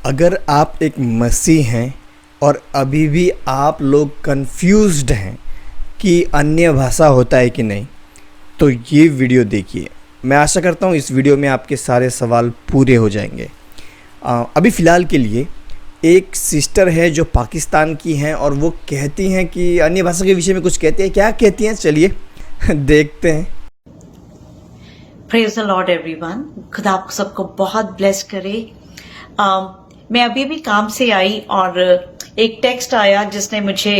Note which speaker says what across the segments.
Speaker 1: अगर आप एक मसीह हैं और अभी भी आप लोग कंफ्यूज्ड हैं कि अन्य भाषा होता है कि नहीं, तो ये वीडियो देखिए। मैं आशा करता हूँ इस वीडियो में आपके सारे सवाल पूरे हो जाएंगे। अभी फ़िलहाल के लिए एक सिस्टर है जो पाकिस्तान की हैं और वो कहती हैं कि अन्य भाषा के विषय में कुछ कहती हैं। क्या कहती हैं, चलिए देखते हैं।
Speaker 2: Praise the Lord everyone. खुदा आप सबको बहुत ब्लेस करे। मैं अभी भी काम से आई और एक टेक्स्ट आया जिसने मुझे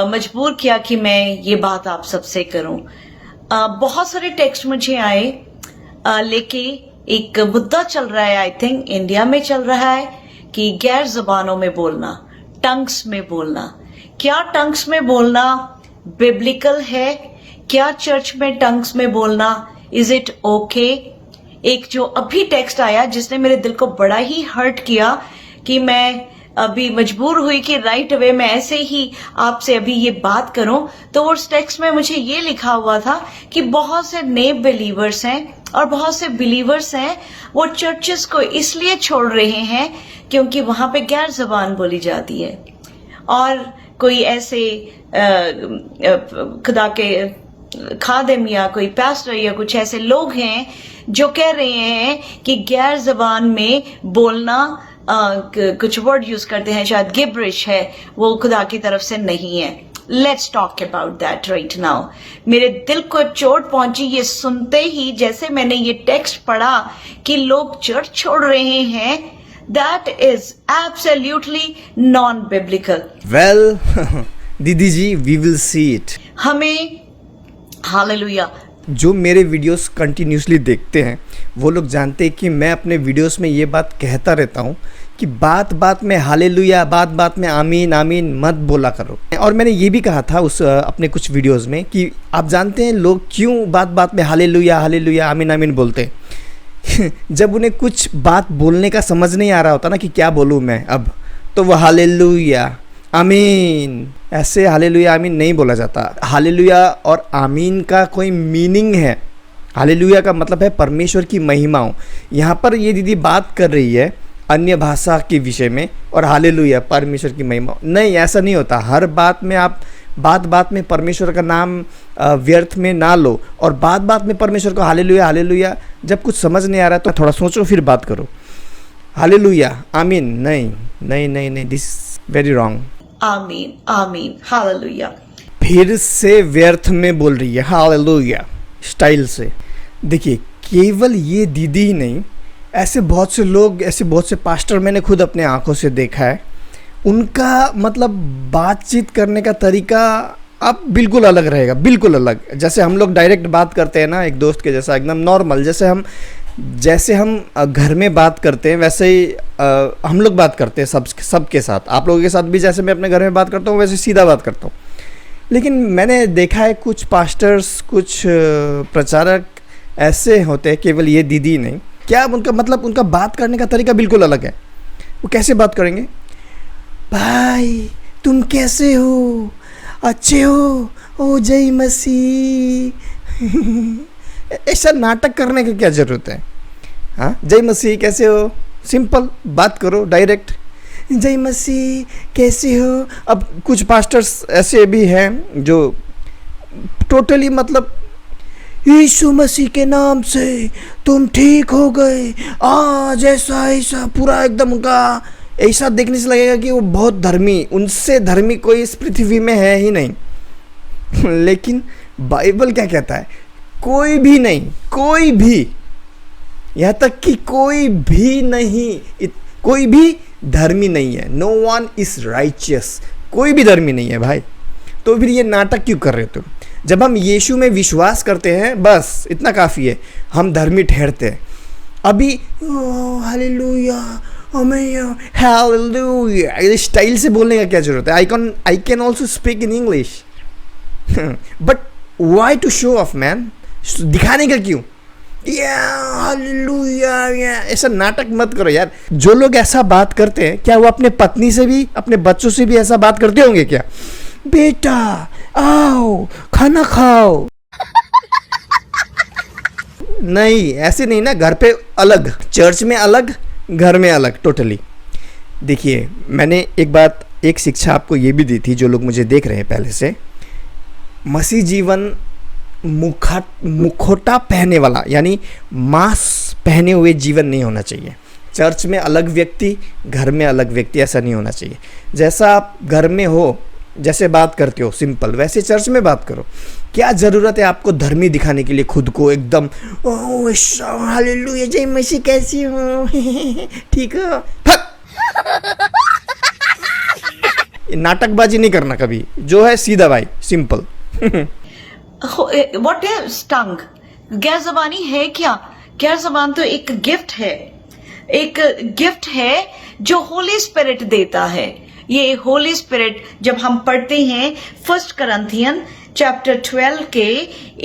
Speaker 2: मजबूर किया कि मैं ये बात आप सबसे करूं। बहुत सारे टेक्स्ट मुझे आए, लेकिन एक मुद्दा चल रहा है, आई थिंक इंडिया में चल रहा है, कि गैर जबानों में बोलना, टंग्स में बोलना। क्या टंग्स में बोलना बिब्लिकल है? क्या चर्च में टंग्स में बोलना इज इट ओके? एक जो अभी टेक्स्ट आया जिसने मेरे दिल को बड़ा ही हर्ट किया कि मैं अभी मजबूर हुई कि राइट अवे मैं ऐसे ही आपसे अभी ये बात करूं। तो उस टेक्स्ट में मुझे ये लिखा हुआ था कि बहुत से नए बिलीवर्स हैं और बहुत से बिलीवर्स हैं, वो चर्चेस को इसलिए छोड़ रहे हैं क्योंकि वहां पे गैर जबान बोली जाती है। और कोई ऐसे खुदा के खादिम या कोई पास्टर या कुछ ऐसे लोग हैं जो कह रहे हैं कि गैर जबान में बोलना, कुछ वर्ड यूज करते हैं, शायद गिब्रिश है, वो खुदा की तरफ से नहीं है। Let's talk about that right now. मेरे दिल को चोट पहुंची ये सुनते ही, जैसे मैंने ये टेक्स्ट पढ़ा कि लोग चर्च छोड़ रहे हैं। That is absolutely non biblical.
Speaker 1: Well दीदी जी, वी विल सी इट।
Speaker 2: हमें हालेलुया।
Speaker 1: जो मेरे वीडियोस कंटिन्यूसली देखते हैं वो लोग जानते हैं कि मैं अपने वीडियोस में ये बात कहता रहता हूँ कि बात बात में हालेलुया, बात बात में आमीन आमीन मत बोला करो। और मैंने ये भी कहा था उस अपने कुछ वीडियोस में कि आप जानते हैं लोग क्यों बात बात में हालेलुया हालेलुया आमीन आमीन बोलते हैं जब उन्हें कुछ बात बोलने का समझ नहीं आ रहा होता ना कि क्या बोलूँ मैं अब, तो वो हालेलुया आमीन, ऐसे हालेलुया आमीन नहीं बोला जाता। हालेलुया और आमीन का कोई मीनिंग है। हालेलुया का मतलब है परमेश्वर की महिमाओं। यहाँ पर ये दीदी बात कर रही है अन्य भाषा के विषय में और हालेलुया परमेश्वर की महिमा नहीं, ऐसा नहीं होता। हर बात में आप बात बात में परमेश्वर का नाम व्यर्थ में ना लो और बात बात में परमेश्वर को हालेलुया हालेलुया। जब कुछ समझ नहीं आ रहा तो थोड़ा सोचो फिर बात करो। हालेलुया आमीन नहीं नहीं नहीं नहीं, दिस वेरी रॉन्ग।
Speaker 2: आमीन आमीन हालेलुया।
Speaker 1: फिर से व्यर्थ में बोल रही है हालेलुया स्टाइल से। देखिए, केवल ये दीदी ही नहीं, ऐसे बहुत से लोग, ऐसे बहुत से पास्टर मैंने खुद अपने आंखों से देखा है। उनका मतलब बातचीत करने का तरीका अब बिल्कुल अलग रहेगा, बिल्कुल अलग। जैसे हम लोग डायरेक्ट बात करते हैं ना, एक दोस्त के जैसा, एकदम नॉर्मल, जैसे हम घर में बात करते हैं वैसे ही हम लोग बात करते हैं सबके साथ। आप लोगों के साथ भी जैसे मैं अपने घर में बात करता हूँ वैसे सीधा बात करता हूँ। लेकिन मैंने देखा है कुछ पास्टर्स, कुछ प्रचारक ऐसे होते हैं, केवल ये दीदी नहीं, क्या उनका मतलब उनका बात करने का तरीका बिल्कुल अलग है। वो कैसे बात करेंगे? भाई तुम कैसे हो? अच्छे हो? ओ जय मसीह ऐसा नाटक करने की क्या ज़रूरत है? हाँ, जय मसीह कैसे हो, सिंपल बात करो डायरेक्ट, जय मसीह कैसे हो। अब कुछ पास्टर्स ऐसे भी हैं जो टोटली मतलब यीशु मसीह के नाम से तुम ठीक हो गए आज, ऐसा ऐसा पूरा एकदम उनका ऐसा देखने से लगेगा कि वो बहुत धर्मी, उनसे धर्मी कोई इस पृथ्वी में है ही नहीं लेकिन बाइबल क्या कहता है? कोई भी नहीं, कोई भी, यहाँ तक कि कोई भी नहीं, कोई भी धर्मी नहीं है। नो वन इज राइचियस, कोई भी धर्मी नहीं है भाई। तो फिर ये नाटक क्यों कर रहे हो तुम? जब हम यीशु में विश्वास करते हैं बस इतना काफ़ी है, हम धर्मी ठहरते हैं। अभी हालेलुया हालेलुया इस स्टाइल से बोलने का क्या जरूरत है? I can also speak in English but why to show off man? दिखाने का क्यों? हालेलुया ऐसा नाटक मत करो यार। जो लोग ऐसा बात करते हैं, क्या वो अपने पत्नी से भी, अपने बच्चों से भी ऐसा बात करते होंगे क्या? बेटा आओ खाना खाओ नहीं, ऐसे नहीं ना। घर पे अलग, चर्च में अलग, घर में अलग, टोटली। देखिए, मैंने एक शिक्षा आपको ये भी दी थी, जो लोग मुझे देख रहे हैं पहले से। मसीह जीवन मुखौटा पहने वाला, यानी मास्क पहने हुए जीवन नहीं होना चाहिए। चर्च में अलग व्यक्ति, घर में अलग व्यक्ति, ऐसा नहीं होना चाहिए। जैसा आप घर में हो, जैसे बात करते हो सिंपल, वैसे चर्च में बात करो। क्या ज़रूरत है आपको धर्मी दिखाने के लिए खुद को एकदम, ओह हालेलुया जय मसीह कैसी हो ठीक है, नाटकबाजी नहीं करना कभी, जो है सीधा भाई, सिंपल।
Speaker 2: What is tongue? गैर जबानी है क्या? गैर जबान तो एक गिफ्ट है, एक गिफ्ट है जो होली स्पिरिट देता है। ये होली स्पिरिट जब हम पढ़ते हैं 1 करंथियन चैप्टर 12 के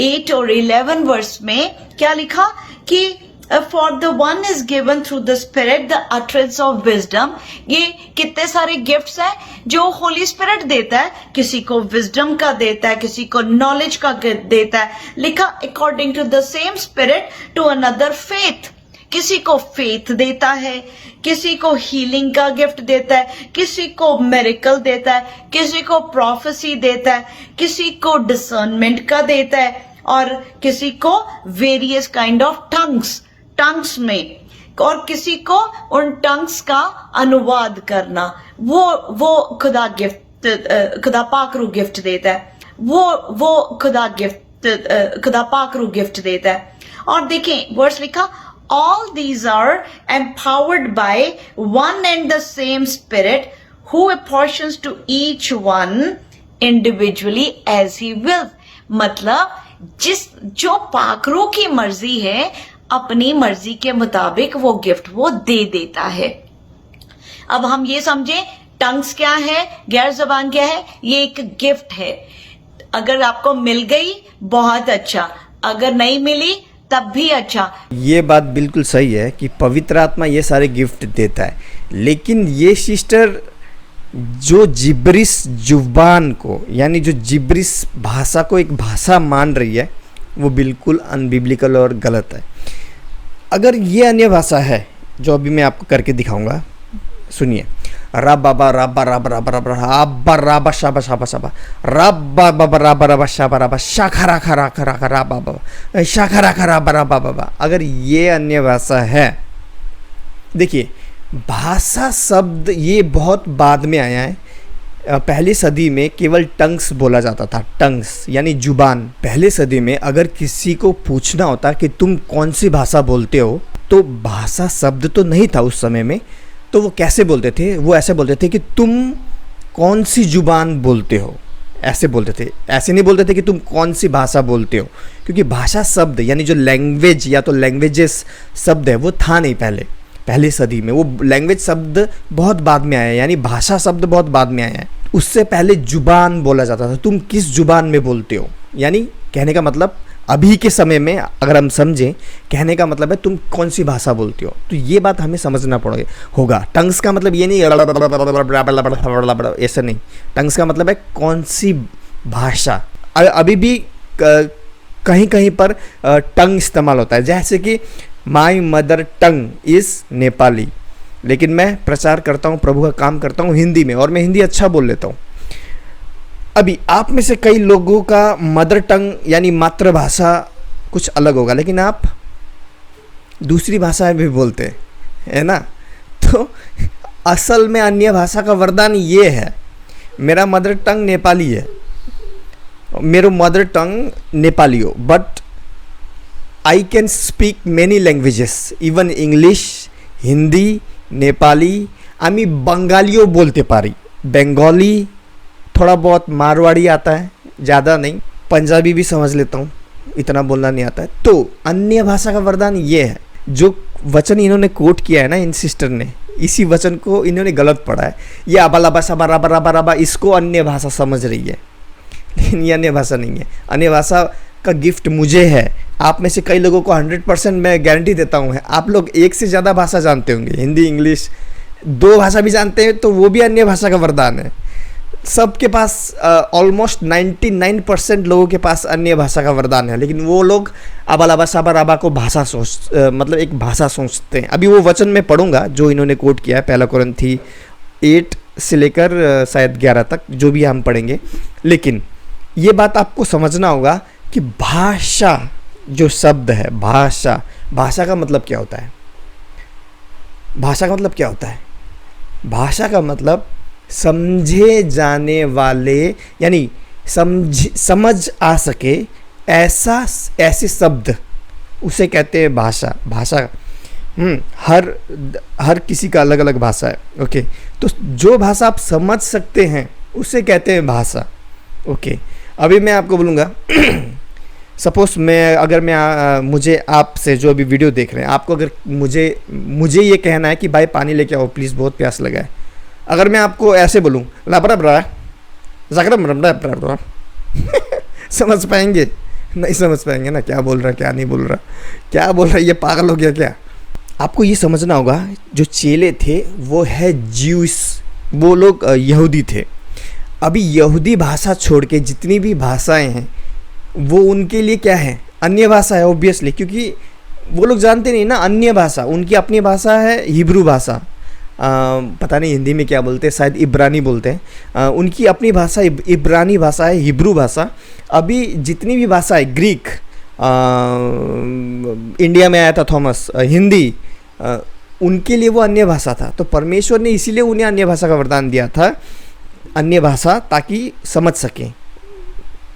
Speaker 2: 8 और 11 वर्स में क्या लिखा कि for the one is given through the spirit the utterance of wisdom. ये कितने सारे गिफ्ट्स हैं जो होली स्पिरिट देता है। किसी को विजडम का देता है, किसी को नॉलेज का देता है। लिखा according to the same spirit to another faith. किसी को फेथ देता है, किसी को हीलिंग का गिफ्ट देता है, किसी को मिरेकल देता है, किसी को प्रोफेसी देता है, किसी को डिसर्नमेंट का देता है, और किसी को वेरियस काइंड ऑफ टंग्स में, और किसी को उन टंग्स का अनुवाद करना। वो खुदा गिफ्ट, खुदा पाकरू गिफ्ट देता है। वो खुदा पाकरू गिफ्ट देता है। और देखें वर्स लिखा, all these are empowered by one and the same spirit who apportions to each one individually as he will। मतलब जो पाकरू की मर्जी है, अपनी मर्जी के मुताबिक वो गिफ्ट वो दे देता है। अब हम ये समझें टंग्स क्या है, गैर जबान क्या है। ये एक गिफ्ट है। अगर आपको मिल गई बहुत अच्छा, अगर नहीं मिली तब भी अच्छा।
Speaker 1: ये बात बिल्कुल सही है कि पवित्र आत्मा ये सारे गिफ्ट देता है, लेकिन ये सिस्टर जो जिब्रिस जुबान को, यानी जो जिब्रिस भाषा को एक भाषा मान रही है, वो बिल्कुल अनबिब्लिकल और गलत है। अगर ये अन्य भाषा है, जो अभी मैं आपको करके दिखाऊंगा, सुनिए। रब बाबा रब रब रब रब रब रब शाबा शाबा शाबा रब बाबा रब रब शाबा रब शाखरा खरा खरा खरा बाबा शाखरा खरा बरा बाबा। अगर ये अन्य भाषा है, देखिए भाषा शब्द ये बहुत बाद में आया है। पहली सदी में केवल टंग्स बोला जाता था, टंग्स यानी जुबान। पहले सदी में अगर किसी को पूछना होता कि तुम कौन सी भाषा बोलते हो, तो भाषा शब्द तो नहीं था उस समय में, तो वो कैसे बोलते थे? वो ऐसे बोलते थे कि तुम कौन सी जुबान बोलते हो, ऐसे बोलते थे। ऐसे नहीं बोलते थे कि तुम कौन सी भाषा बोलते हो, क्योंकि भाषा शब्द यानी जो लैंग्वेज या तो लैंग्वेजेस शब्द है वो था नहीं पहली सदी में। वो लैंग्वेज शब्द बहुत बाद में आया है, यानी भाषा शब्द बहुत बाद में आया है। उससे पहले जुबान बोला जाता था, तुम किस जुबान में बोलते हो। यानी कहने का मतलब अभी के समय में अगर हम समझें, कहने का मतलब है तुम कौन सी भाषा बोलते हो। तो ये बात हमें समझना होगा। टंग्स का मतलब ये नहीं ऐसा नहीं। टंग्स का मतलब है कौन सी भाषा। अभी भी कहीं कहीं पर टंग इस्तेमाल होता है, जैसे कि my mother tongue is Nepali, लेकिन मैं प्रचार करता हूँ, प्रभु का काम करता हूँ हिंदी में, और मैं हिंदी अच्छा बोल लेता हूँ। अभी आप में से कई लोगों का मदर टंग यानी मातृभाषा कुछ अलग होगा, लेकिन आप दूसरी भाषा भी बोलते हैं, है ना। तो असल में अन्य भाषा का वरदान ये है। मेरा मदर टंग नेपाली है, मेरो मदर टंग नेपाली हो, but I can speak many languages, even English, Hindi, Nepali, आमी बंगालियों बोलते पारी, बंगाली, थोड़ा बहुत मारवाड़ी आता है, ज़्यादा नहीं। पंजाबी भी समझ लेता हूँ, इतना बोलना नहीं आता है। तो अन्य भाषा का वरदान ये है। जो वचन इन्होंने कोट किया है ना, इन सिस्टर ने, इसी वचन को इन्होंने गलत पढ़ा है। ये अबालाबा सबा रबा रबा रबा, इसको अन्य भाषा समझ रही है, लेकिन ये अन्य भाषा नहीं है। अन्य भाषा का गिफ्ट मुझे है। आप में से कई लोगों को 100% मैं गारंटी देता हूँ, आप लोग एक से ज़्यादा भाषा जानते होंगे, हिंदी, इंग्लिश, 2 भाषा भी जानते हैं, तो वो भी अन्य भाषा का वरदान है। सबके पास ऑलमोस्ट 99% लोगों के पास अन्य भाषा का वरदान है, लेकिन वो लोग अबालाबा साबा को भाषा मतलब एक भाषा सोचते हैं। अभी वो वचन मैं पढ़ूंगा जो इन्होंने कोट किया है, 1 कोरिन्थी 8 से लेकर शायद 11 तक, जो भी हम पढ़ेंगे। लेकिन ये बात आपको समझना होगा कि भाषा जो शब्द है, भाषा का मतलब क्या होता है? भाषा का मतलब क्या होता है? भाषा का मतलब समझे जाने वाले, यानी समझ आ सके ऐसे शब्द, उसे कहते हैं भाषा। भाषा हर किसी का अलग अलग भाषा है। ओके, तो जो भाषा आप समझ सकते हैं उसे कहते हैं भाषा। ओके, अभी मैं आपको बोलूँगा सपोज मुझे आपसे जो अभी वीडियो देख रहे हैं, आपको अगर मुझे ये कहना है कि भाई पानी लेके आओ प्लीज़, बहुत प्यास लगा है। अगर मैं आपको ऐसे बोलूँ समझ पाएंगे? नहीं समझ पाएंगे ना, क्या बोल रहा क्या नहीं बोल रहा, क्या बोल रहा, ये पागल हो गया क्या? आपको ये समझना होगा, जो चेले थे वो है ज्यूस, वो लोग यहूदी थे। अभी यहूदी भाषा छोड़ के जितनी भी भाषाएं हैं वो उनके लिए क्या है? अन्य भाषा है ऑब्वियसली, क्योंकि वो लोग जानते नहीं ना अन्य भाषा। उनकी अपनी भाषा है हिब्रू भाषा, पता नहीं हिंदी में क्या बोलते हैं, शायद इब्रानी बोलते हैं। उनकी अपनी भाषा इब्रानी भाषा है, हिब्रू भाषा। अभी जितनी भी भाषा है, ग्रीक, इंडिया में आया था थॉमस, हिंदी, उनके लिए वो अन्य भाषा था। तो परमेश्वर ने इसीलिए उन्हें अन्य भाषा का वरदान दिया था, अन्य भाषा, ताकि समझ सकें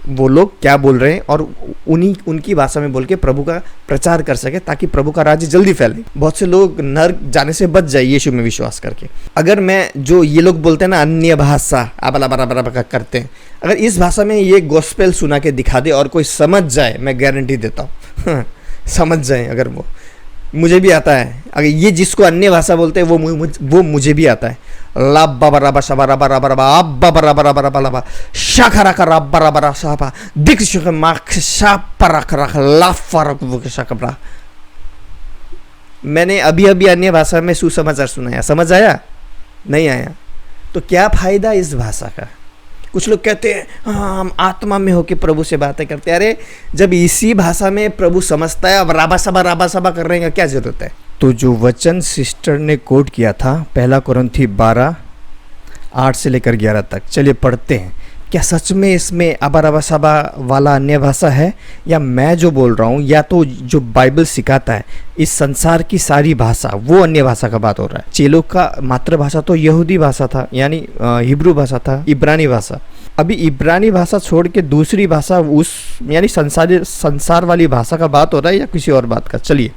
Speaker 1: वो लोग क्या बोल रहे हैं और उनकी भाषा में बोल के प्रभु का प्रचार कर सके, ताकि प्रभु का राज्य जल्दी फैले, बहुत से लोग नरक जाने से बच जाए यीशु में विश्वास करके। अगर मैं, जो ये लोग बोलते हैं ना अन्य भाषा आबला बराबर करते हैं, अगर इस भाषा में ये गॉस्पेल सुना के दिखा दे और कोई समझ जाए, मैं गारंटी देता हूँ समझ जाए। अगर वो, मुझे भी आता है, अगर ये जिसको अन्य भाषा बोलते हैं वो मुझे भी आता है। लाबा बराबा शबा रबा रबा रबा अब्बा बराबा रबा रबा रबा शाखा रखा रबा रबा रबा शापा दिख शुक माख शापा रख रख लाफा रख वो शाकबरा। मैंने अभी अन्य भाषा में सुसमाचार सुनाया, समझ आया? नहीं आया? तो क्या फायदा इस भाषा का? कुछ लोग कहते हैं हाँ हम आत्मा में होके प्रभु से बातें करते हैं। अरे जब इसी भाषा में प्रभु समझता है, अब राबा सभा कर रहे हैं, क्या जरूरत है? तो जो वचन सिस्टर ने कोट किया था 1 कुरिन्थी 12:8 से लेकर 11 तक, चलिए पढ़ते हैं। क्या सच में इसमें अबा सभा वाला अन्य भाषा है, या मैं जो बोल रहा हूँ, या तो जो बाइबल सिखाता है इस संसार की सारी भाषा, वो अन्य भाषा का बात हो रहा है? चेलों का मातृभाषा तो यहूदी भाषा था, यानी हिब्रू भाषा था, इब्रानी भाषा। अभी इब्रानी भाषा छोड़ के दूसरी भाषा, उस यानी संसार वाली भाषा का बात हो रहा है या किसी और बात का? चलिए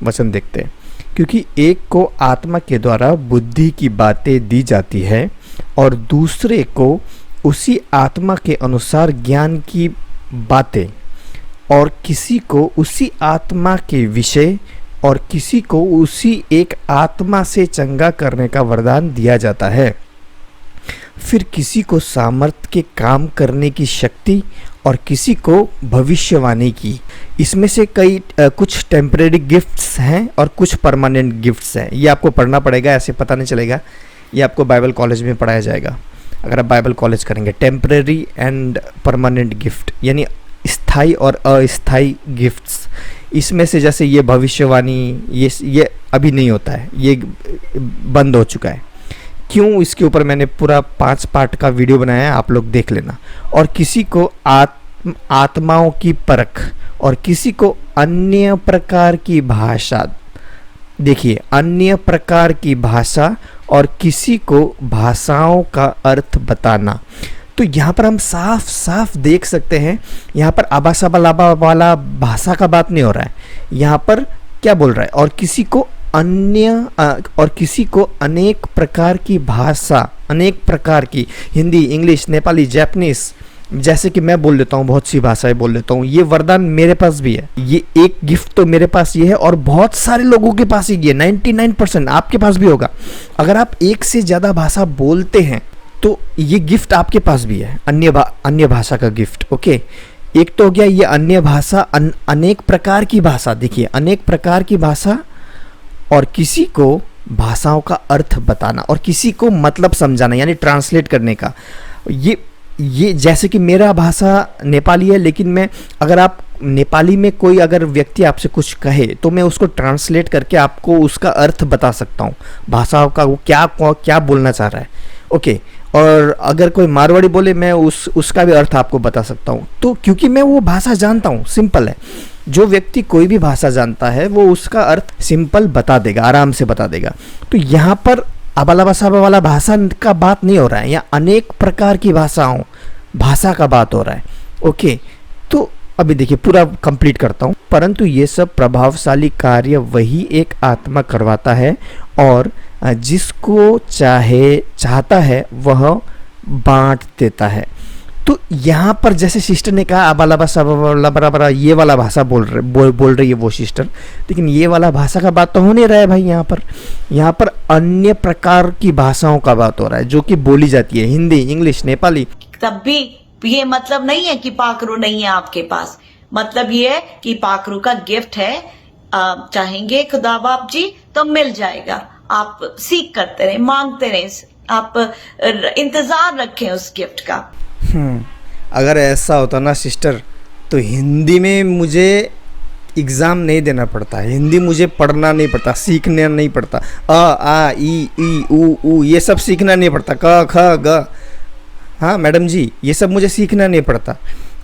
Speaker 1: वचन देखते हैं। क्योंकि एक को आत्मा के द्वारा बुद्धि की बातें दी जाती है और दूसरे को उसी आत्मा के अनुसार ज्ञान की बातें, और किसी को उसी आत्मा के विषय, और किसी को उसी एक आत्मा से चंगा करने का वरदान दिया जाता है। फिर किसी को सामर्थ्य के काम करने की शक्ति, और किसी को भविष्यवाणी की। इसमें से कुछ टेम्परेरी गिफ्ट्स हैं और कुछ परमानेंट गिफ्ट्स हैं। ये आपको पढ़ना पड़ेगा, ऐसे पता नहीं चलेगा। ये आपको बाइबल कॉलेज में पढ़ाया जाएगा अगर आप बाइबल कॉलेज करेंगे। टेम्परेरी एंड परमानेंट गिफ्ट, यानी स्थायी और अस्थायी गिफ्ट्स। इसमें से जैसे ये भविष्यवाणी, ये अभी नहीं होता है, ये बंद हो चुका है। क्यों? इसके ऊपर मैंने पूरा 5 पार्ट का वीडियो बनाया है, आप लोग देख लेना। और किसी को आत्माओं की परख, और किसी को अन्य प्रकार की भाषा, देखिए अन्य प्रकार की भाषा, और किसी को भाषाओं का अर्थ बताना। तो यहाँ पर हम साफ साफ देख सकते हैं, यहाँ पर आबा सबा लाबा वाला भाषा का बात नहीं हो रहा है। यहाँ पर क्या बोल रहा है? और किसी को अनेक प्रकार की भाषा, अनेक प्रकार की, हिंदी, इंग्लिश, नेपाली, जापानीज, जैसे कि मैं बोल लेता हूँ, बहुत सी भाषाएं बोल लेता हूँ। ये वरदान मेरे पास भी है, ये एक गिफ्ट तो मेरे पास ये है, और बहुत सारे लोगों के पास ही है, 99% आपके पास भी होगा। अगर आप एक से ज़्यादा भाषा बोलते हैं तो ये गिफ्ट आपके पास भी है, अन्य भाषा का गिफ्ट। ओके, एक तो हो गया ये अन्य भाषा, अनेक प्रकार की भाषा। देखिए अनेक प्रकार की भाषा, और किसी को भाषाओं का अर्थ बताना, और किसी को मतलब समझाना, यानी ट्रांसलेट करने का। ये जैसे कि मेरा भाषा नेपाली है, लेकिन मैं, अगर आप नेपाली में कोई अगर व्यक्ति आपसे कुछ कहे तो मैं उसको ट्रांसलेट करके आपको उसका अर्थ बता सकता हूँ, भाषाओं का वो क्या बोलना चाह रहा है। ओके, और अगर कोई मारवाड़ी बोले मैं उसका भी अर्थ आपको बता सकता हूँ। तो क्योंकि मैं वो भाषा जानता हूँ, सिंपल है। जो व्यक्ति कोई भी भाषा जानता है वो उसका अर्थ सिंपल बता देगा, आराम से बता देगा। तो यहाँ पर आबाला बासाबा वाला भाषा का बात नहीं हो रहा है, यहाँ अनेक प्रकार की भाषा का बात हो रहा है। ओके, तो अभी देखिए पूरा कंप्लीट करता हूँ। परंतु ये सब प्रभावशाली कार्य वही एक आत्मा करवाता है और जिसको चाहता है वह बांट देता है। तो यहाँ पर जैसे सिस्टर ने कहा अबालाबा साबाला बराबर ये वाला भाषा बोल रही है वो सिस्टर, लेकिन ये वाला भाषा का बात तो हो नहीं रहा है भाई। यहाँ पर अन्य प्रकार की भाषाओं का बात हो रहा है जो कि बोली जाती है, हिंदी, इंग्लिश, नेपाली।
Speaker 2: तब भी ये मतलब नहीं है कि पाखरू नहीं है आपके पास, मतलब ये है कि पाखरू का गिफ्ट है। आप चाहेंगे खुदा बाप जी तो मिल जाएगा। आप सीख करते रहे, मांगते रहे, आप इंतजार रखें उस गिफ्ट का।
Speaker 1: अगर ऐसा होता ना सिस्टर तो हिंदी में मुझे एग्ज़ाम नहीं देना पड़ता, हिंदी मुझे पढ़ना नहीं पड़ता, सीखना नहीं पड़ता, आ ई ऊ ये सब सीखना नहीं पड़ता, क ख ग। हाँ मैडम जी, ये सब मुझे सीखना नहीं पड़ता।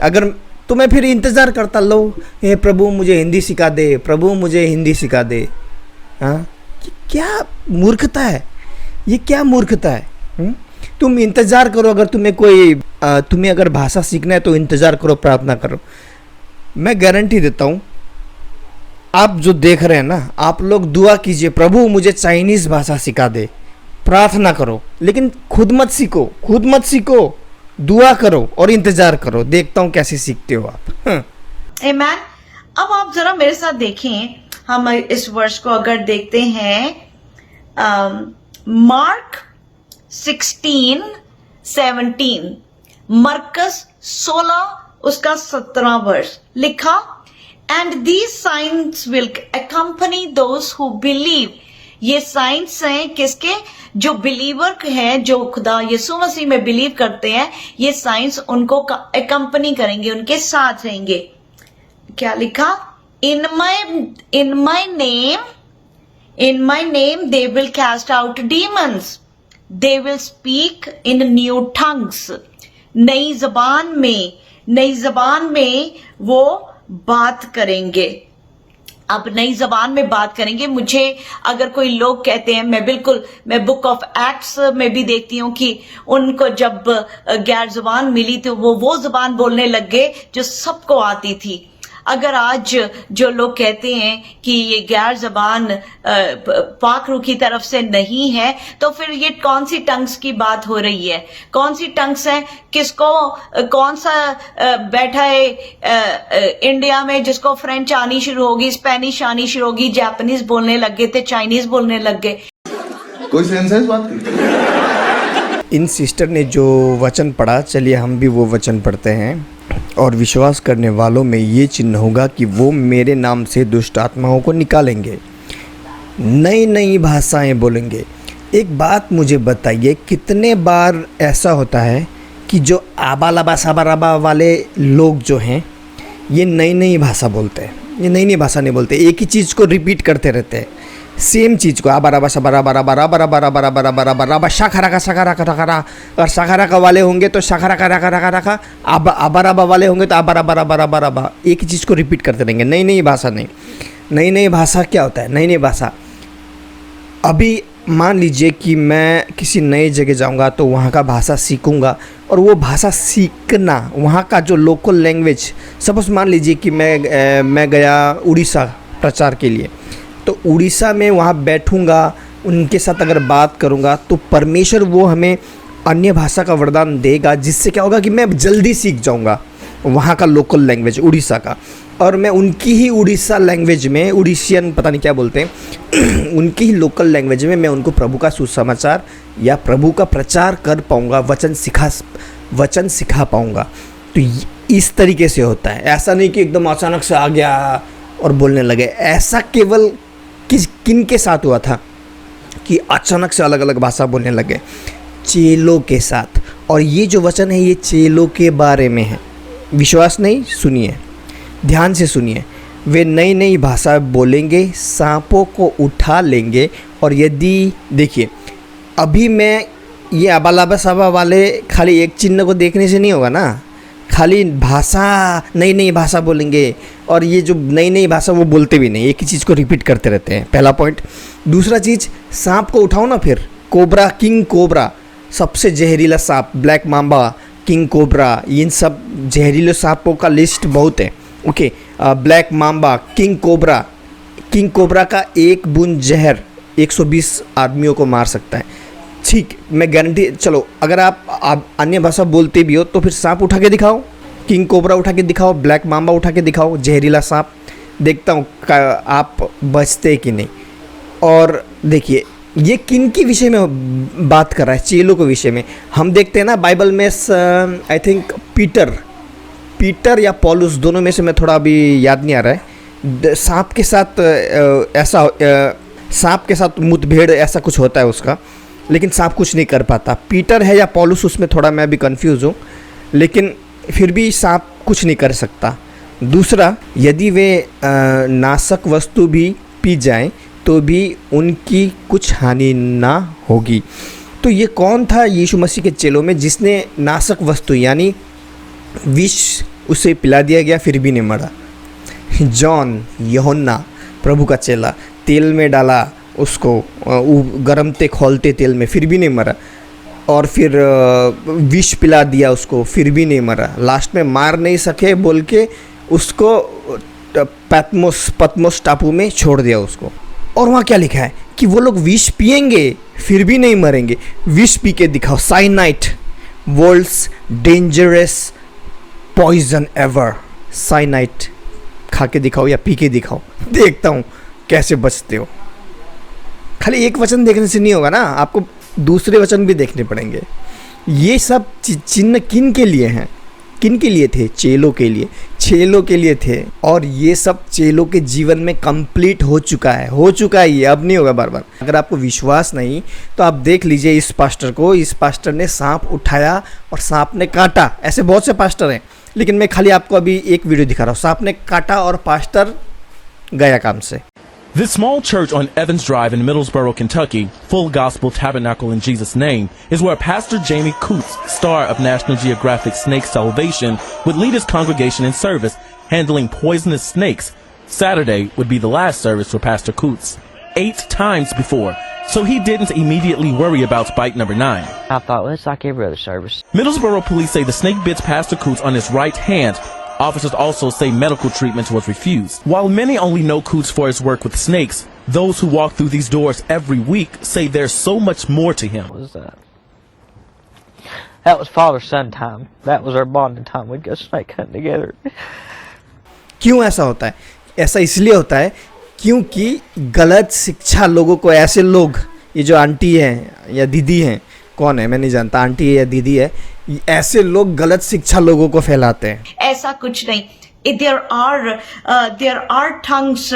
Speaker 1: अगर तो मैं फिर इंतज़ार करता, लो हे प्रभु मुझे हिंदी सिखा दे, प्रभु मुझे हिंदी सिखा दे। हाँ, क्या मूर्खता है ये, क्या मूर्खता है। तुम इंतज़ार करो, अगर तुम्हें अगर भाषा सीखना है तो इंतज़ार करो, प्रार्थना करो। मैं गारंटी देता हूँ, आप जो देख रहे हैं ना, आप लोग दुआ कीजिए प्रभु मुझे चाइनीज़ भाषा सिखा दे, प्रार्थना करो, लेकिन खुद मत सीखो, दुआ करो और इंतज़ार करो, देखता हूँ कैसे सीखते हो आप।
Speaker 2: आमीन। अब आप जरा मेरे साथ देखें, हम इस वर्ष को अगर देखते हैं मार्क 16:17, मरकस 16 उसका 17 वर्ष लिखा, and these signs will accompany those who believe. ये साइंस हैं किसके? जो बिलीवर हैं, जो खुदा यीशु मसीह में बिलीव करते हैं, ये साइंस उनको अकम्पनी करेंगे, उनके साथ रहेंगे। क्या लिखा? in my name they will cast out demons, they will speak in new tongues। नई जबान में वो बात करेंगे। अब नई जबान में बात करेंगे। मुझे अगर कोई लोग कहते हैं, मैं बुक ऑफ एक्ट्स में भी देखती हूँ कि उनको जब गैर जबान मिली तो वो जबान बोलने लग गए जो सबको आती थी। अगर आज जो लोग कहते हैं कि ये गैर जबान पाक रूह की तरफ से नहीं है, तो फिर ये कौन सी टंग्स की बात हो रही है? कौन सी टंग्स है? किसको, कौन सा बैठा है इंडिया में जिसको फ्रेंच आनी शुरू होगी, स्पेनिश आनी शुरू होगी, जापानीज बोलने लग गए थे, चाइनीज बोलने लग गए।
Speaker 3: कोई सेंस है इस बात की?
Speaker 1: इन सिस्टर ने जो वचन पढ़ा, चलिए हम भी वो वचन पढ़ते हैं। और विश्वास करने वालों में ये चिन्ह होगा कि वो मेरे नाम से दुष्ट आत्माओं को निकालेंगे, नई नई भाषाएं बोलेंगे। एक बात मुझे बताइए, कितने बार ऐसा होता है कि जो आबालाबा साबाराबा वाले लोग जो हैं ये नई नई भाषा बोलते हैं? ये नई नई भाषा नहीं बोलते, एक ही चीज़ को रिपीट करते रहते हैं, सेम चीज़ को आबाराबा साबाराबा बराबरा शाखरा का शाखरा। और शाखरा का वाले होंगे तो शाखरा का रखा, आबाराबा वाले होंगे तो आबाराबा, एक ही चीज़ को रिपीट करते रहेंगे। नई नई भाषा नहीं। नई नई भाषा क्या होता है? नई नई भाषा, अभी मान लीजिए कि मैं किसी नई जगह जाऊंगा तो वहाँ का भाषा सीखूंगा, और वो भाषा सीखना, वहाँ का जो लोकल लैंग्वेज, सपोज मान लीजिए कि मैं गया उड़ीसा प्रचार के लिए, तो उड़ीसा में वहाँ बैठूंगा, उनके साथ अगर बात करूँगा तो परमेश्वर वो हमें अन्य भाषा का वरदान देगा, जिससे क्या होगा कि मैं जल्दी सीख जाऊँगा वहाँ का लोकल लैंग्वेज उड़ीसा का, और मैं उनकी ही उड़ीसा लैंग्वेज में, उड़ीसियन पता नहीं क्या बोलते हैं उनकी ही लोकल लैंग्वेज में मैं उनको प्रभु का सुसमाचार या प्रभु का प्रचार कर पाऊँगा, वचन सिखा पाऊँगा। तो इस तरीके से होता है, ऐसा नहीं कि एकदम अचानक से आ गया और बोलने लगे। ऐसा केवल किन के साथ हुआ था कि अचानक से अलग अलग भाषा बोलने लगे? चेलों के साथ। और ये जो वचन है ये चेलों के बारे में है। विश्वास नहीं? सुनिए, ध्यान से सुनिए, वे नई नई भाषा बोलेंगे, सांपों को उठा लेंगे, और यदि देखिए अभी मैं ये अबालाबा साबा वाले खाली एक चिन्ह को देखने से नहीं होगा ना, खाली भाषा नई नई भाषा बोलेंगे, और ये जो नई नई भाषा वो बोलते भी नहीं, एक ही चीज़ को रिपीट करते रहते हैं, पहला पॉइंट। दूसरा चीज़, सांप को उठाओ ना, फिर कोबरा, किंग कोबरा, सबसे जहरीला सांप, ब्लैक माम्बा, किंग कोबरा, इन सब जहरीले सांपों का लिस्ट बहुत है। Okay, black mamba, king cobra का एक बूंद जहर 120 आदमियों को मार सकता है। ठीक, मैं गारंटी, चलो अगर आप अन्य भाषा बोलते भी हो तो फिर सांप उठा के दिखाओ, किंग कोबरा उठा के दिखाओ, ब्लैक माम्बा उठा के दिखाओ, जहरीला सांप, देखता हूँ आप बचते कि नहीं। और देखिए ये किन के विषय में बात कर रहा है, चेलों के विषय में। हम देखते हैं ना बाइबल में, आई थिंक पीटर या पौलुस, दोनों में से मैं थोड़ा अभी याद नहीं आ रहा है, सांप के साथ मुठभेड़ ऐसा कुछ होता है उसका, लेकिन सांप कुछ नहीं कर पाता। पीटर है या पौलुस, उसमें थोड़ा मैं अभी कंफ्यूज हूँ, लेकिन फिर भी सांप कुछ नहीं कर सकता। दूसरा, यदि वे नाशक वस्तु भी पी जाएं तो भी उनकी कुछ हानि ना होगी। तो ये कौन था यीशु मसीह के चेलों में जिसने नाशक वस्तु यानी विष उसे पिला दिया गया फिर भी नहीं मरा? जॉन, यूहन्ना, प्रभु का चेला, तेल में डाला उसको, गरम थे खौलते तेल में, फिर भी नहीं मरा। और फिर विष पिला दिया उसको, फिर भी नहीं मरा। लास्ट में मार नहीं सके बोल के उसको पतमोस टापू में छोड़ दिया उसको। और वहाँ क्या लिखा है कि वो लोग विष पिएंगे फिर भी नहीं मरेंगे। विष पी के दिखाओ, साइनाइट, वर्ल्ड्स डेंजरस पॉइजन एवर, साइनाइट खा के दिखाओ या पी के दिखाओ, देखता हूँ कैसे बचते हो। खाली एक वचन देखने से नहीं होगा ना, आपको दूसरे वचन भी देखने पड़ेंगे। ये सब चिन्ह किन के लिए हैं? किन के लिए थे? चेलों के लिए थे। और ये सब चेलों के जीवन में कंप्लीट हो चुका है ये, अब नहीं होगा बार बार। अगर आपको विश्वास नहीं तो आप देख लीजिए इस पास्टर को, इस पास्टर ने सांप उठाया और सांप ने काटा। ऐसे बहुत से पास्टर हैं, लेकिन मैं खाली आपको अभी एक वीडियो दिखा रहा हूँ। सांप ने काटा और पास्टर गया काम से।
Speaker 4: This small church on Evans Drive in Middlesboro, Kentucky, Full Gospel Tabernacle in Jesus' Name, is where Pastor Jamie Coots, star of National Geographic's Snake Salvation, would lead his congregation in service, handling poisonous snakes. Saturday would be the last service for Pastor Coots, 8 times before, so he didn't immediately worry about bite number 9.
Speaker 5: I thought, well, it's like every other service.
Speaker 4: Middlesboro police say the snake bit Pastor Coots on his right hand. Officers also say medical treatment was refused. While many only know Coots for his work with snakes, those who walk through these doors every week say there's so much more to him.
Speaker 5: What was that? That was father-son time. That was our bonding time. We'd go snake hunting together.
Speaker 1: क्यों ऐसा होता है? ऐसा इसलिए होता है क्योंकि गलत शिक्षा लोगों को, ऐसे लोग, ये जो आंटी हैं या दीदी हैं, कौन है मैं नहीं जानता, आंटी है या दीदी है, ऐसे लोग गलत शिक्षा लोगों को फैलाते हैं।
Speaker 2: ऐसा कुछ नहीं। देयर आर टंग्स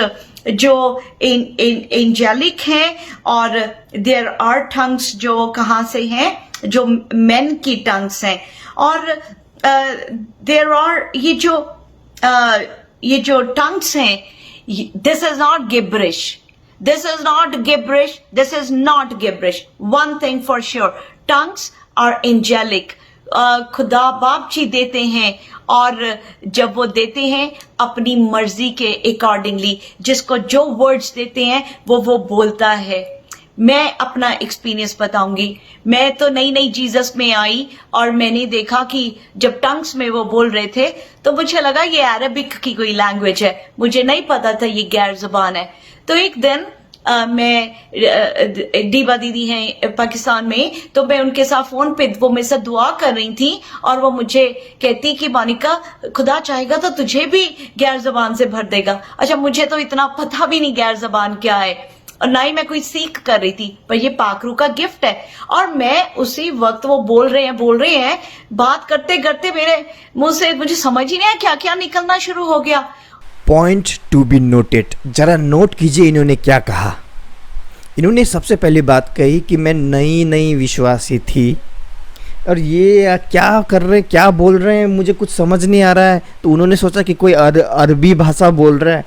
Speaker 2: जो एंजेलिक हैं, और देयर आर टंग्स जो कहाँ से हैं, जो मेन की टंग्स हैं। और देयर आर ये जो टंग्स हैं, this is not gibberish, this is not gibberish. One thing for sure, tongues are angelic. खुदा बाप जी देते हैं, और जब वो देते हैं अपनी मर्जी के अकॉर्डिंगली, जिसको जो वर्ड्स देते हैं वो बोलता है। मैं अपना एक्सपीरियंस बताऊंगी। मैं तो नई जीसस में आई और मैंने देखा कि जब टंग्स में वो बोल रहे थे तो मुझे लगा ये अरबिक की कोई लैंग्वेज है, मुझे नहीं पता था ये गैर जुबान है। तो एक दिन मैं दीवा दीदी हैं पाकिस्तान में, तो मैं उनके साथ फोन पे वो मेरे साथ दुआ कर रही थी, और वो मुझे कहती कि मोनिका खुदा चाहेगा तो तुझे भी गैर जबान से भर देगा। अच्छा, मुझे तो इतना पता भी नहीं गैर जबान क्या है, और ना ही मैं कोई सीख कर रही थी, पर ये पाकरू का गिफ्ट है। और मैं उसी वक्त वो बोल रहे हैं बात करते करते मेरे मुंह से मुझे समझ ही नहीं आया क्या क्या निकलना शुरू हो गया।
Speaker 1: पॉइंट टू बी नोटेड, जरा नोट कीजिए इन्होंने क्या कहा। इन्होंने सबसे पहली बात कही कि मैं नई विश्वासी थी, और ये क्या कर रहे हैं, क्या बोल रहे हैं, मुझे कुछ समझ नहीं आ रहा है। तो उन्होंने सोचा कि कोई अरबी भाषा बोल रहा है,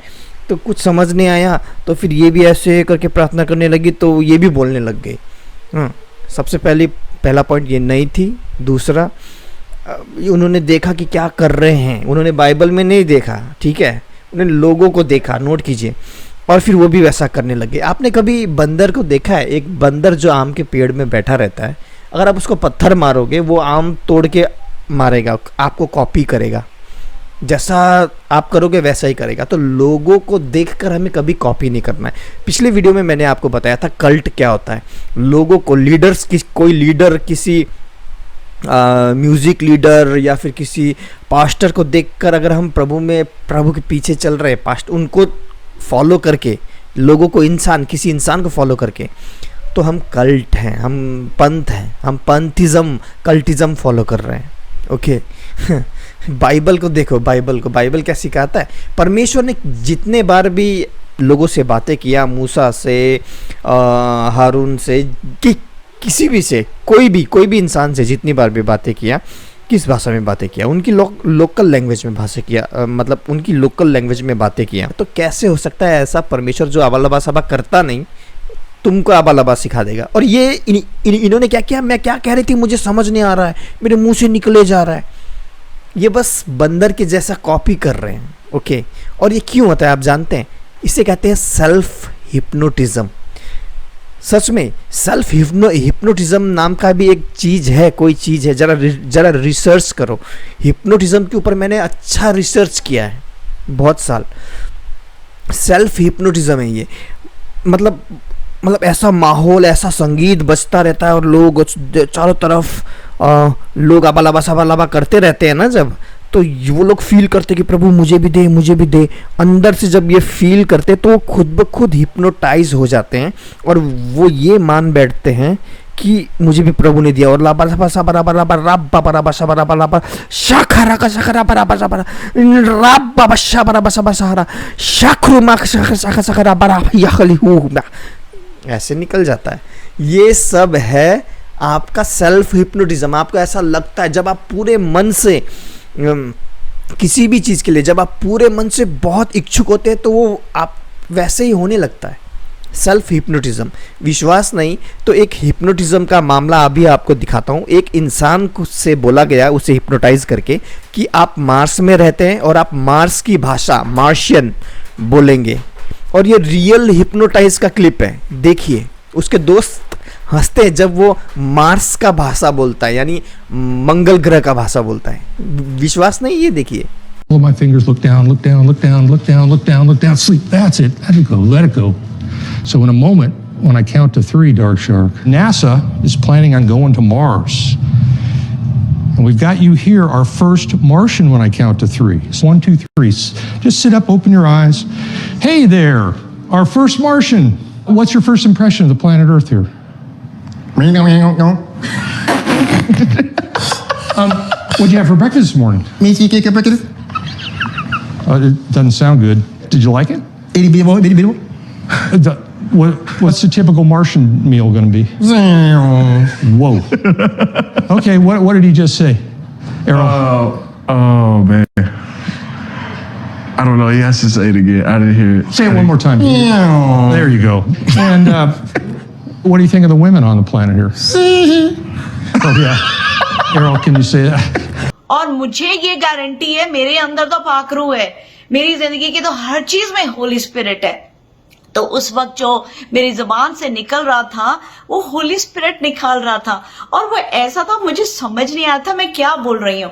Speaker 1: तो कुछ समझ नहीं आया, तो फिर ये भी ऐसे करके प्रार्थना करने लगी, तो ये भी बोलने लग गई। हाँ, सबसे पहला पॉइंट ये नहीं थी। दूसरा, उन्होंने देखा कि क्या कर रहे हैं, उन्होंने बाइबल में नहीं देखा, ठीक है, उन्होंने लोगों को देखा, नोट कीजिए, और फिर वो भी वैसा करने लगे। आपने कभी बंदर को देखा है? एक बंदर जो आम के पेड़ में बैठा रहता है, अगर आप उसको पत्थर मारोगे वो आम तोड़ के मारेगा, आपको कॉपी करेगा, जैसा आप करोगे वैसा ही करेगा। तो लोगों को देखकर हमें कभी कॉपी नहीं करना है। पिछले वीडियो में मैंने आपको बताया था कल्ट क्या होता है। लोगों को कोई लीडर किसी म्यूज़िक लीडर या फिर किसी पास्टर को देखकर अगर हम प्रभु के पीछे चल रहे हैं, उनको फॉलो करके, लोगों को किसी इंसान को फॉलो करके, तो हम कल्ट हैं, हम पंथ हैं, हम पंथिज्म, कल्टिज्म फॉलो कर रहे हैं। ओके बाइबल को देखो, बाइबल क्या सिखाता है। परमेश्वर ने जितने बार भी लोगों से बातें किया, मूसा से, हारून से, किसी भी से, कोई भी इंसान से जितनी बार भी बातें किया, किस भाषा में बातें किया? उनकी लोकल लैंग्वेज में मतलब उनकी लोकल लैंग्वेज में बातें किया। तो कैसे हो सकता है ऐसा? परमेश्वर जो आबालबा सभा करता नहीं, तुमको आबालबा सिखा देगा। और ये इन्होंने क्या किया? मैं क्या कह रही थी मुझे समझ नहीं आ रहा है, मेरे मुंह से निकले जा रहा है। ये बस बंदर के जैसा कॉपी कर रहे हैं। ओके, और ये क्यों होता है आप जानते हैं? इसे कहते हैं सेल्फ हिप्नोटिज्म। सच में सेल्फ हिप्नोटिज्म नाम का भी एक चीज़ है, कोई चीज़ है, जरा रिसर्च करो। हिप्नोटिज्म के ऊपर मैंने अच्छा रिसर्च किया है बहुत साल। सेल्फ हिप्नोटिज्म है ये। मतलब ऐसा माहौल, ऐसा संगीत बजता रहता है और लोग चारों तरफ लोग आबालाबा करते रहते हैं ना, जब तो वो लोग फील करते कि प्रभु मुझे भी दे। अंदर से जब ये फील करते तो वो खुद ब खुद हिप्नोटाइज हो जाते हैं और वो ये मान बैठते हैं कि मुझे भी प्रभु ने दिया। और ऐसे निकल जाता है। ये सब है आपका सेल्फ हिप्नोटिज्म। आपको ऐसा लगता है जब आप पूरे मन से किसी भी चीज़ के लिए, जब आप पूरे मन से बहुत इच्छुक होते हैं तो वो आप वैसे ही होने लगता है। Self hypnotism. विश्वास नहीं तो एक हिप्नोटिज्म का मामला अभी आपको दिखाता हूँ। एक इंसान से बोला गया, उसे हिप्नोटाइज करके, कि आप मार्स में रहते हैं और आप मार्स की भाषा, मार्शियन बोलेंगे। और ये रियल हिप्नोटाइज का क्लिप है, देखिए। उसके दोस्त हंसते हैं जब वो मार्स का भाषा बोलता है, यानी मंगल ग्रह का भाषा बोलता है। विश्वास नहीं? ये देखिए।
Speaker 6: Pull my fingers, look down, look down, look down, look down, look down, look down, sleep. That's it. Let it go. So in a moment, when I count to 3, Dark Shark, NASA is planning on going to Mars. And we've got you here, our first Martian, when I count to 3. So 1, 2, 3. Just sit up, open your eyes. Hey there, our first Martian. What's your first impression of the planet Earth here? What'd you have for breakfast this morning? It doesn't sound good. Did you like it? What's the typical Martian meal going to be? Whoa. Okay, what did he just say? Errol?
Speaker 3: Oh man. I don't know. He has to say it again. I didn't hear it.
Speaker 6: Say it one more time. There you go. And what do you think of the women on the planet here? Oh yeah. Errol, can you say that?
Speaker 2: और मुझे ये guarantee है, मेरे अंदर तो पाखरू है, मेरी जिंदगी की तो हर चीज में होली स्पिरिट है। तो उस वक्त जो मेरी जुबान से निकल रहा था वो होली स्पिरिट निकाल रहा था, और वो ऐसा था मुझे समझ नहीं आया था मैं क्या बोल रही हूँ।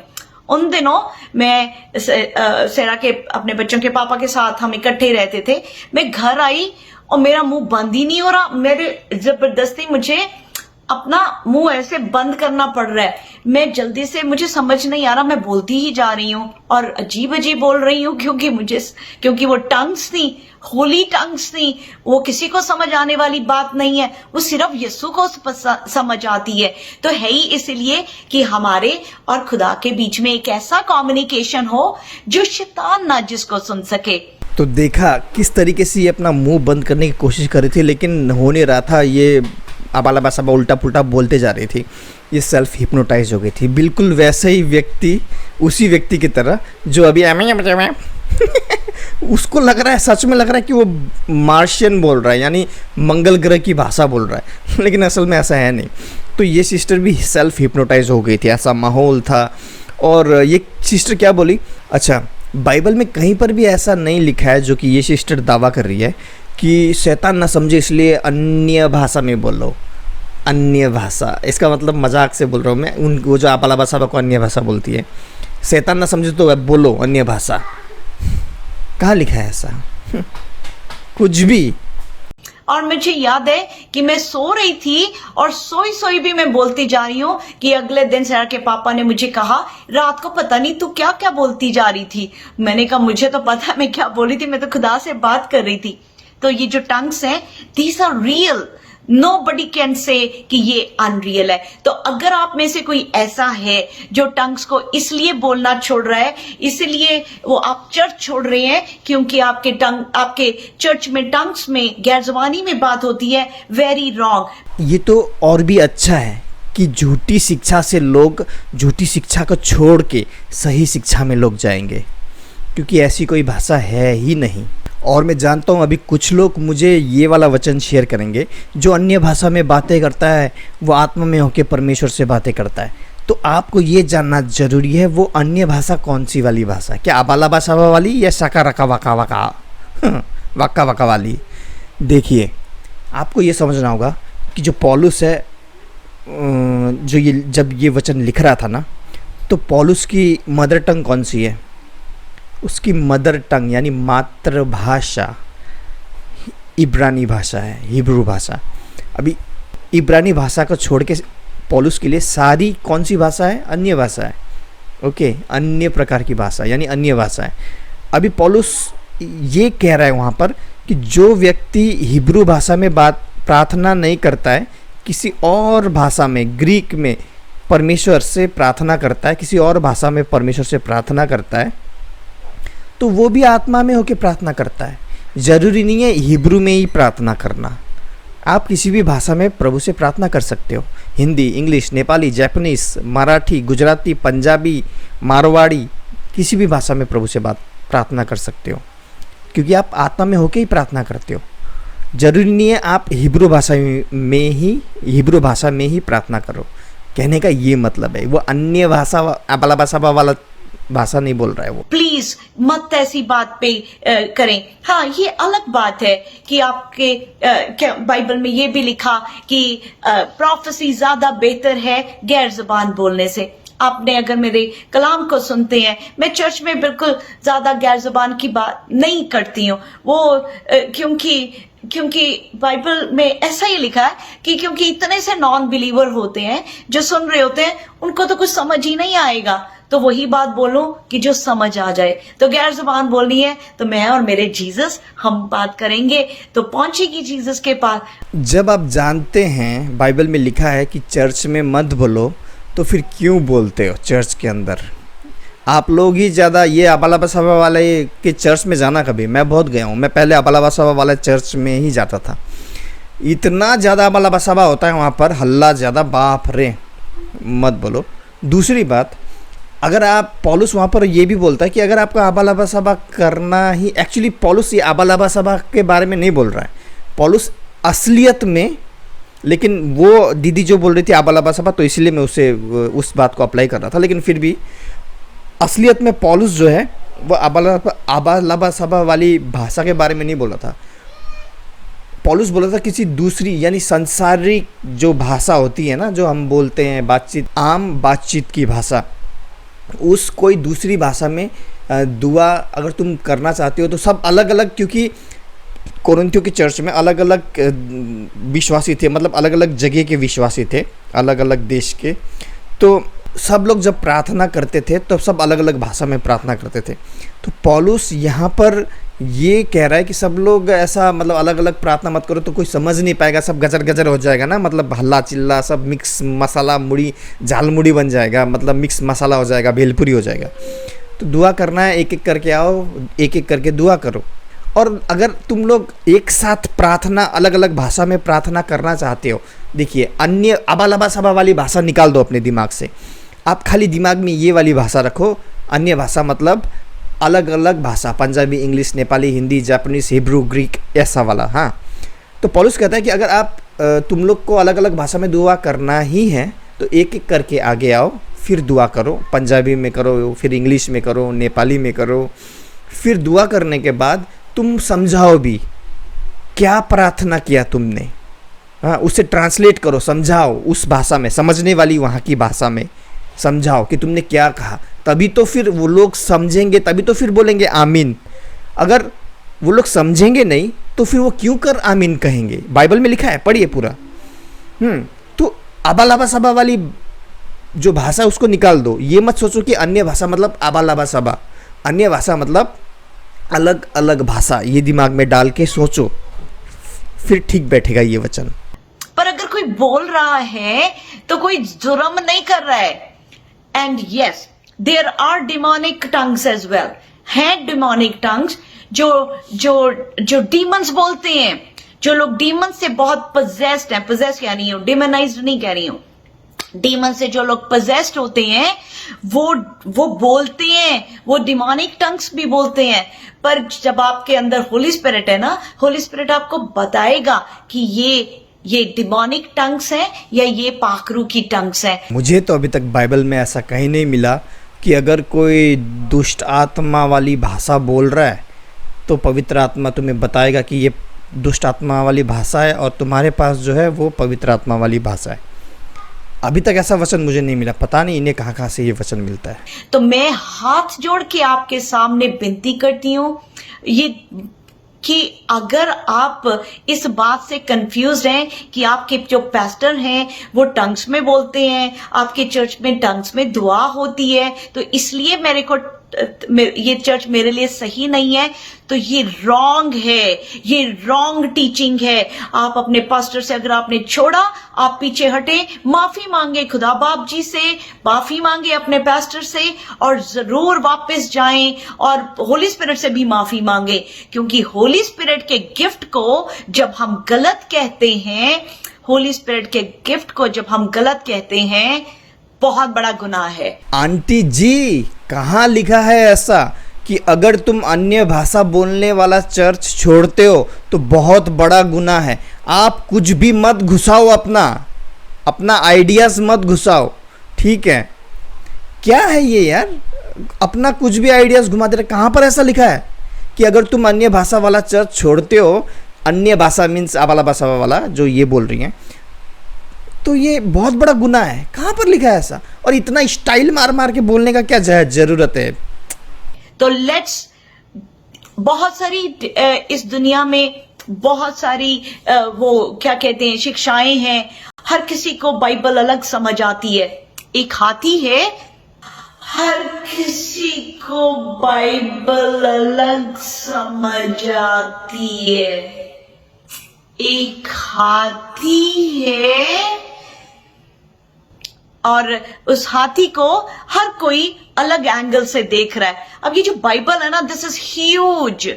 Speaker 2: उन दिनों मैं सेरा के अपने बच्चों के पापा के साथ हम इकट्ठे रहते थे। मैं घर आई और मेरा मुंह बंद ही नहीं हो रहा, मेरे जबरदस्ती मुझे अपना मुंह ऐसे बंद करना पड़ रहा है। मैं जल्दी से, मुझे समझ नहीं आ रहा, मैं बोलती ही जा रही हूँ और अजीब अजीब बोल रही हूँ, क्योंकि वो टंग्स थी, होली टंग्स थी, वो किसी को समझ आने वाली बात नहीं है, वो सिर्फ यीशु को समझ आती है। तो है ही इसलिए कि हमारे और खुदा के बीच में एक ऐसा कम्युनिकेशन हो जो शैतान ना जिसको सुन सके।
Speaker 1: तो देखा किस तरीके से ये अपना मुंह बंद करने की कोशिश कर रही थी, लेकिन हो नहीं रहा था। ये आबाला बासाबा उल्टा पुल्टा बोलते जा रही थी, ये सेल्फ हिप्नोटाइज हो गई थी। बिल्कुल वैसे ही व्यक्ति, उसी व्यक्ति की तरह जो अभी उसको लग रहा है, सच में लग रहा है कि वो मार्शियन बोल रहा है, यानी मंगल ग्रह की भाषा बोल रहा है, लेकिन असल में ऐसा है नहीं। तो ये सिस्टर भी सेल्फ हिप्नोटाइज हो गई थी, ऐसा माहौल था। और ये सिस्टर क्या बोली, अच्छा बाइबल में कहीं पर भी ऐसा नहीं लिखा है जो कि ये सिस्टर दावा कर रही है कि शैतान ना समझे इसलिए अन्य भाषा में बोलो। अन्य भाषा, इसका मतलब मजाक से बोल रहा हूँ मैं, उन वो जो आबाला बासाबा को अन्य भाषा बोलती है, शैतान ना समझे तो बोलो अन्य भाषा। कहाँ लिखा है ऐसा? कुछ भी।
Speaker 2: और मुझे याद है कि मैं सो रही थी और सोई सोई भी मैं बोलती जा रही हूँ कि अगले दिन सैरा के पापा ने मुझे कहा, रात को पता नहीं तू क्या क्या बोलती जा रही थी। मैंने कहा मुझे तो पता है मैं क्या बोली थी, मैं तो खुदा से बात कर रही थी। तो ये जो टंग्स हैं, these are real, nobody can say कि ये अनरियल है। तो अगर आप में से कोई ऐसा है जो टंग्स को इसलिए बोलना छोड़ रहा है, इसलिए वो आप चर्च छोड़ रहे हैं क्योंकि आपके चर्च में टंग्स में गैर ज़बानी में बात होती है, वेरी रॉन्ग।
Speaker 1: ये तो और भी अच्छा है कि झूठी शिक्षा से लोग, झूठी शिक्षा को छोड़ के सही शिक्षा में लोग जाएंगे, क्योंकि ऐसी कोई भाषा है ही नहीं। और मैं जानता हूँ अभी कुछ लोग मुझे ये वाला वचन शेयर करेंगे, जो अन्य भाषा में बातें करता है वो आत्मा में होकर परमेश्वर से बातें करता है। तो आपको ये जानना जरूरी है वो अन्य भाषा कौन सी वाली भाषा, क्या आबाला बासाबा वाली या शाका रका वाका वाका वाका वाली। देखिए आपको ये समझना होगा कि जो पौलुस है, जो ये जब ये वचन लिख रहा था ना, तो पौलुस की मदर टंग कौन सी है? उसकी मदर टंग यानी मातृभाषा इब्रानी भाषा है, हिब्रू भाषा। अभी इब्रानी भाषा को छोड़ के पौलुस के लिए सारी कौन सी भाषा है? अन्य भाषा है। ओके, अन्य प्रकार की भाषा यानी अन्य भाषा है। अभी पौलुस ये कह रहा है वहाँ पर कि जो व्यक्ति हिब्रू भाषा में प्रार्थना नहीं करता है, किसी और भाषा में, ग्रीक में परमेश्वर से प्रार्थना करता है, किसी और भाषा में परमेश्वर से प्रार्थना करता है, तो वो भी आत्मा में होकर प्रार्थना करता है। ज़रूरी नहीं है हिब्रू में ही प्रार्थना करना, आप किसी भी भाषा में प्रभु से प्रार्थना कर सकते हो। हिंदी, इंग्लिश, नेपाली, जापानीज, मराठी, गुजराती, पंजाबी, मारवाड़ी, किसी भी भाषा में प्रभु से प्रार्थना कर सकते हो, क्योंकि आप आत्मा में होकर ही प्रार्थना करते हो। ज़रूरी नहीं है आप हिब्रू भाषा में ही प्रार्थना करो। कहने का ये मतलब है, वो अन्य भाषा आबाला बासाबा वाला भाषा नहीं बोल रहा है वो।
Speaker 2: प्लीज मत ऐसी बात पे करें। हाँ, ये अलग बात है कि आपके क्या बाइबल में ये भी लिखा कि प्रोफेसी ज्यादा बेहतर है गैर जुबान बोलने से। आपने अगर मेरे कलाम को सुनते हैं, मैं चर्च में बिल्कुल ज्यादा गैर जुबान की बात नहीं करती हूँ, वो क्योंकि बाइबल में ऐसा ही लिखा है कि क्योंकि इतने से नॉन बिलीवर होते हैं जो सुन रहे होते हैं, उनको तो कुछ समझ ही नहीं आएगा, तो वही बात बोलो कि जो समझ आ जाए। तो गैर जुबान बोलनी है तो मैं और मेरे जीसस हम बात करेंगे, तो पहुंचेगी जीसस के पास।
Speaker 1: जब आप जानते हैं बाइबल में लिखा है कि चर्च में मत बोलो, तो फिर क्यों बोलते हो चर्च के अंदर? आप लोग ही ज़्यादा ये आबाला बासाबा वाले के चर्च में जाना, कभी मैं बहुत गया हूँ, मैं पहले आबाला बासाबा वाले चर्च में ही जाता था। इतना ज़्यादा आबाला बासाबा होता है वहाँ पर, हल्ला ज़्यादा, बाप रे मत बोलो। दूसरी बात, अगर आप पौलुस वहाँ पर ये भी बोलता है कि अगर आपको आबाला बासाबा करना ही, एक्चुअली पौलुस ये आबाला बासाबा के बारे में नहीं बोल रहा है, पौलुस असलियत में, लेकिन वो दीदी जो बोल रही थी आबाला बासाबा, तो इसलिए मैं उस बात को अप्लाई कर रहा था, लेकिन फिर भी असलियत में पौलुस जो है वो आबाला बासाबा वाली भाषा के बारे में नहीं बोला था। पौलुस बोला था किसी दूसरी यानी संसारिक जो भाषा होती है ना, जो हम बोलते हैं बातचीत, आम बातचीत की भाषा, उस कोई दूसरी भाषा में दुआ अगर तुम करना चाहते हो तो सब अलग अलग, क्योंकि कोरिन्थियों की चर्च में अलग अलग विश्वासी थे, मतलब अलग अलग जगह के विश्वासी थे, अलग अलग देश के, तो सब लोग जब प्रार्थना करते थे तो सब अलग अलग भाषा में प्रार्थना करते थे। तो पौलुस यहाँ पर ये कह रहा है कि सब लोग ऐसा, मतलब अलग अलग प्रार्थना मत करो तो कोई समझ नहीं पाएगा, सब गजर गजर हो जाएगा ना, मतलब हल्ला चिल्ला, सब मिक्स मसाला मुड़ी, झाल मुड़ी बन जाएगा, मतलब मिक्स मसाला हो जाएगा, भेलपुरी हो जाएगा। तो दुआ करना है, एक एक करके आओ, एक एक करके दुआ करो। और अगर तुम लोग एक साथ प्रार्थना अलग अलग भाषा में प्रार्थना करना चाहते हो, देखिए, अन्य आबालाबा सभा वाली भाषा निकाल दो अपने दिमाग से, आप खाली दिमाग में ये वाली भाषा रखो। अन्य भाषा मतलब अलग अलग भाषा, Punjabi, English, Nepali, Hindi, Japanese, Hebrew, Greek, ऐसा वाला। हाँ, तो पौलुस कहता है कि अगर आप तुम लोग को अलग अलग भाषा में दुआ करना ही है तो एक एक करके आगे आओ, फिर दुआ करो। पंजाबी में करो, फिर इंग्लिश में करो, नेपाली में करो। फिर दुआ करने के बाद तुम समझाओ भी क्या प्रार्थना किया तुमने। हाँ, उसे ट्रांसलेट करो, समझाओ उस भाषा में, समझने वाली वहाँ की भाषा में समझाओ कि तुमने क्या कहा। तभी तो फिर वो लोग समझेंगे, तभी तो फिर बोलेंगे आमीन। अगर वो लोग समझेंगे नहीं तो फिर वो क्यों कर आमीन कहेंगे? बाइबल में लिखा है, पढ़िए पूरा। तो आबालाबा सभा वाली जो भाषा उसको निकाल दो। ये मत सोचो कि अन्य भाषा मतलब आबालाबा सभा, अन्य भाषा मतलब अलग अलग भाषा। ये दिमाग में डाल के सोचो, फिर ठीक बैठेगा ये वचन।
Speaker 2: पर अगर कोई बोल रहा है तो कोई जुर्म नहीं कर रहा है। And yes, there are demonic tongues as well, हैं डिमोनिक टंग्स जो जो जो डीमंस बोलते हैं, जो लोग डीमन से बहुत पोजेस्ड हैं। पोजेस्ड कह रही हूं, डिमोनाइज्ड नहीं कह रही हूं। डीमन से जो लोग पोजेस्ड होते हैं वो बोलते हैं, वो डिमोनिक टंग्स भी बोलते हैं। पर जब आपके अंदर होली स्पिरिट है ना, होली स्पिरिट आपको बताएगा कि ये डिमोनिक टंग्स हैं या ये पाखरू की टंग्स हैं।
Speaker 1: मुझे तो अभी तक बाइबल में ऐसा कहीं नहीं मिला कि अगर कोई दुष्ट आत्मा वाली भाषा बोल रहा है तो पवित्र आत्मा तुम्हें बताएगा कि ये दुष्ट आत्मा वाली भाषा है और तुम्हारे पास जो है वो पवित्र आत्मा वाली भाषा है। अभी तक ऐसा वचन मुझे नहीं मिला, पता नहीं इन्हें कहाँ से ये वचन मिलता है।
Speaker 2: तो मैं हाथ जोड़ के आपके सामने विनती करती हूँ ये कि अगर आप इस बात से कंफ्यूज हैं कि आपके जो पास्टर हैं वो टंग्स में बोलते हैं, आपके चर्च में टंग्स में दुआ होती है, तो इसलिए मेरे को ये चर्च मेरे लिए सही नहीं है, तो ये रॉन्ग है, ये रॉन्ग टीचिंग है। आप अपने पास्टर से अगर आपने छोड़ा, आप पीछे हटे, माफी मांगे खुदा बाप जी से, माफी मांगे अपने पास्टर से और जरूर वापस जाएं और होली स्पिरिट से भी माफी मांगे। क्योंकि होली स्पिरिट के गिफ्ट को जब हम गलत कहते हैं, होली स्पिरिट के गिफ्ट को जब हम गलत कहते हैं, बहुत बड़ा गुनाह है।
Speaker 1: आंटी जी, कहाँ लिखा है ऐसा कि अगर तुम अन्य भाषा बोलने वाला चर्च छोड़ते हो तो बहुत बड़ा गुनाह है? आप कुछ भी मत घुसाओ, अपना आइडियाज मत घुसाओ, ठीक है? क्या है ये यार, अपना कुछ भी आइडियाज घुमा दे रहे। कहाँ पर ऐसा लिखा है कि अगर तुम अन्य भाषा वाला चर्च छोड़ते हो, अन्य भाषा मीन्स आबालाबा सभा वाला जो ये बोल रही हैं, तो ये बहुत बड़ा गुनाह है? कहाँ पर लिखा है ऐसा? और इतना स्टाइल मार मार के बोलने का क्या जरूरत है?
Speaker 2: तो लेट्स, बहुत सारी इस दुनिया में बहुत सारी वो क्या कहते हैं शिक्षाएं हैं, हर किसी को बाइबल अलग समझ आती है। एक हाथी है, हर किसी को बाइबल अलग समझ आती है। एक हाथी है और उस हाथी को हर कोई अलग एंगल से देख रहा है। अब ये जो बाइबल है ना, दिस इज ह्यूज,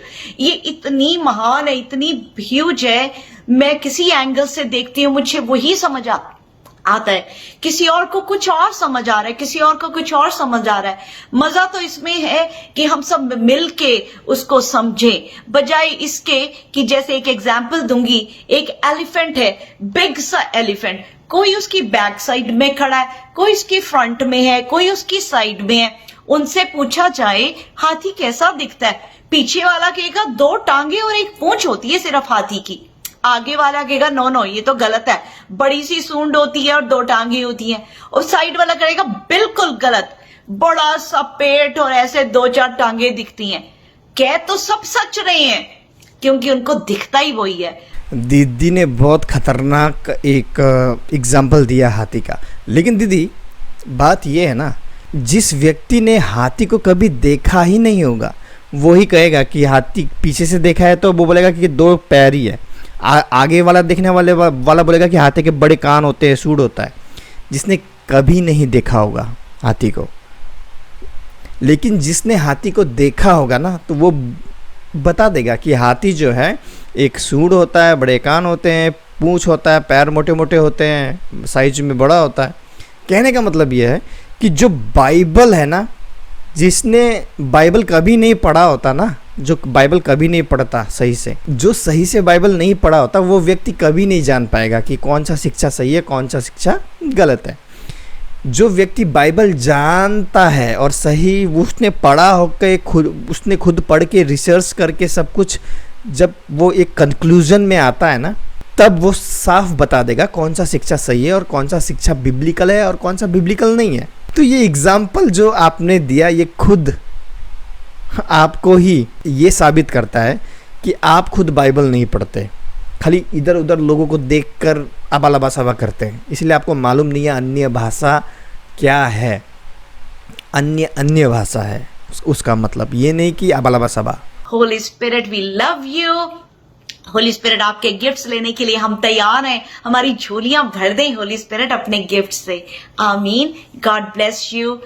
Speaker 2: ये इतनी महान है, इतनी ह्यूज है। मैं किसी एंगल से देखती हूँ, मुझे वही समझ आता है, किसी और को कुछ और समझ आ रहा है, किसी और को कुछ और समझ आ रहा है। मजा तो इसमें है कि हम सब मिल के उसको समझें, बजाय इसके कि जैसे एक एग्जाम्पल दूंगी, एक एलिफेंट है, बिग सा एलिफेंट, कोई उसकी बैक साइड में खड़ा है, कोई उसकी फ्रंट में है, कोई उसकी साइड में है। उनसे पूछा जाए हाथी कैसा दिखता है, पीछे वाला कहेगा दो टांगे और एक पूंछ होती है सिर्फ हाथी की। आगे वाला कहेगा नो नो ये तो गलत है, बड़ी सी सूंड होती है और दो टांगे होती हैं। और साइड वाला कहेगा बिल्कुल गलत, बड़ा सा पेट और ऐसे दो चार टांगे दिखती हैं। कह तो सब सच रहे हैं क्योंकि उनको दिखता ही वही है।
Speaker 1: दीदी ने बहुत खतरनाक एक एग्जाम्पल दिया हाथी का। लेकिन दीदी बात यह है ना, जिस व्यक्ति ने हाथी को कभी देखा ही नहीं होगा वो ही कहेगा कि हाथी पीछे से देखा है तो वो बोलेगा कि दो पैर ही है। आगे वाला देखने वाला बोलेगा कि हाथी के बड़े कान होते हैं, सूंड होता है। जिसने कभी नहीं देखा होगा हाथी को, लेकिन जिसने हाथी को देखा होगा ना तो वो बता देगा कि हाथी जो है एक सूंड होता है, बड़े कान होते हैं, पूंछ होता है, पैर मोटे मोटे होते हैं, साइज में बड़ा होता है। कहने का मतलब ये है कि जो बाइबल है ना, जिसने बाइबल कभी नहीं पढ़ा होता ना, जो बाइबल कभी नहीं पढ़ता सही से, जो सही से बाइबल नहीं पढ़ा होता, वो व्यक्ति कभी नहीं जान पाएगा कि कौन सा शिक्षा सही है, कौन सा शिक्षा गलत है। जो व्यक्ति बाइबल जानता है और सही उसने पढ़ा होकर उसने खुद पढ़ के रिसर्च करके सब कुछ, जब वो एक कंक्लूजन में आता है ना, तब वो साफ बता देगा कौन सा शिक्षा सही है और कौन सा शिक्षा बिब्लिकल है और कौन सा बिब्लिकल नहीं है। तो ये एग्जाम्पल जो आपने दिया, ये खुद आपको ही ये साबित करता है कि आप खुद बाइबल नहीं पढ़ते, खाली इधर उधर लोगों को देखकर अबालबा सभा करते हैं, इसलिए आपको मालूम नहीं है अन्य भाषा क्या है। अन्य भाषा है उसका मतलब ये नहीं कि अबालबा सभा।
Speaker 2: Holy spirit we love you. Holy spirit आपके गिफ्ट्स लेने के लिए हम तैयार हैं, हमारी झोलियां भर दें होली स्पिरिट अपने गिफ्ट से। आमीन। God bless you.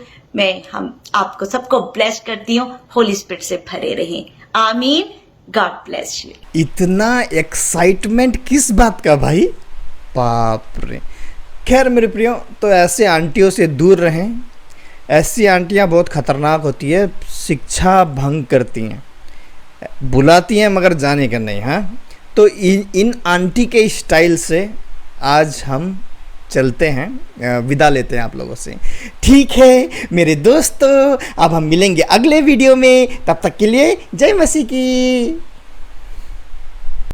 Speaker 2: हम आपको सबको ब्लेस करती हूँ, होली स्पिरिट से भरे रहें। आमीन। God bless you.
Speaker 1: इतना एक्साइटमेंट किस बात का भाई, बाप रे। खैर मेरे प्रियो, तो ऐसे आंटियों से दूर रहें। ऐसी आंटियां बहुत खतरनाक होती है, शिक्षा भंग करती हैं, बुलाती हैं मगर जाने का नहीं। हाँ, तो इन आंटी के स्टाइल से आज हम चलते हैं, विदा लेते हैं आप लोगों से। ठीक है मेरे दोस्तों, अब हम मिलेंगे अगले वीडियो में, तब तक के लिए जय मसीह की।